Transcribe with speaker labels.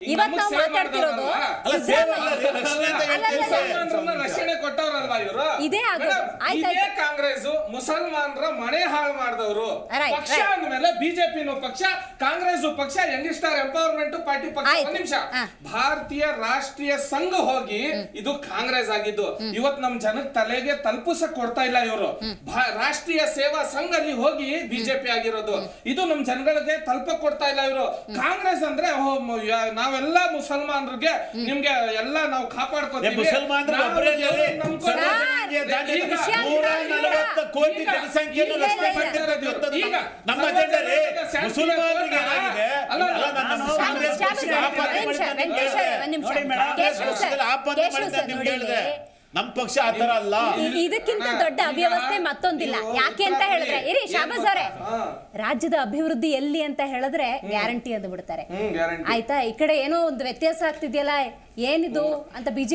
Speaker 1: ಇವತ್ತು ನಾವು ಮಾತಾಡ್ತಿರೋದು
Speaker 2: ರಕ್ಷಣೆ ಕೊಟ್ಟವ್ರಲ್ವಾ ಇವರು. ಇದೇ ಕಾಂಗ್ರೆಸ್ ಮುಸಲ್ಮಾನರ ಮನೆ ಹಾಳು ಮಾಡಿದವರು. ಪಕ್ಷ ಅಂದ್ಮೇಲೆ ಬಿಜೆಪಿ ಪಕ್ಷ, ಕಾಂಗ್ರೆಸ್ ಪಕ್ಷ, ಯಂಗ್ಸ್ಟರ್ ಎಂಪವರ್ಮೆಂಟ್ ಪಾರ್ಟಿ ಪಕ್ಷ. ಒಂದ್ ನಿಮಿಷ, ಭಾರತೀಯ ರಾಷ್ಟ್ರೀಯ ಸಂಘ ಹೋಗಿ ಇದು ಕಾಂಗ್ರೆಸ್ ಆಗಿದ್ದು. ಇವತ್ತು ನಮ್ ಜನಕ್ಕೆ ತಲೆಗೆ ತಲುಪಿಸಕ್ ಕೊಡ್ತಾ ಇಲ್ಲ ಇವರು. ರಾಷ್ಟ್ರೀಯ ಸೇವಾ ಸಂಘ ಅಲ್ಲಿ ಹೋಗಿ ಬಿಜೆಪಿ ಆಗಿರೋದು. ಇದು ನಮ್ ಜನಗಳಿಗೆ ತಲುಪಕ್ ಕೊಡ್ತಾ ಇಲ್ಲ ಇವರು. ಕಾಂಗ್ರೆಸ್ ಅಂದ್ರೆ ನಾವೆಲ್ಲ ಮುಸಲ್ಮಾನರಿಗೆ ನಿಮ್ಗೆ ಎಲ್ಲ ನಾವು ಕಾಪಾಡ್ಕೋತೀವಿ.
Speaker 3: ಕೋಟಿ ಜನಸಂಖ್ಯೆಯನ್ನು ರಕ್ಷಣೆ ಮಾಡ್ತಿರೋದು ನಮ್ಮ ಅಜೆಂಡಾ. ಮುಸಲ್ಮಾನರಿಗೆ ನಮ್ಮ ಪಕ್ಷ ಆತರ ಅಲ್ಲ.
Speaker 1: ಇದಕ್ಕಿಂತ ದೊಡ್ಡ ಅವ್ಯವಸ್ಥೆ ಮತ್ತೊಂದಿಲ್ಲ. ಯಾಕೆ ಅಂತ ಹೇಳಿದ್ರೆ, ಇರಿ ಶಾಬಾಜ್ ಅವರೇ, ರಾಜ್ಯದ ಅಭಿವೃದ್ಧಿ ಎಲ್ಲಿ ಅಂತ ಹೇಳಿದ್ರೆ ಗ್ಯಾರಂಟಿ ಅಂದು ಬಿಡ್ತಾರೆ. ಆಯ್ತಾ, ಈ ಕಡೆ ಏನೋ ಒಂದು ವ್ಯತ್ಯಾಸ ಆಗ್ತಿದೆಯಲ್ಲ, ಏನಿದು ಅಂತ ಬಿಜೆಪಿ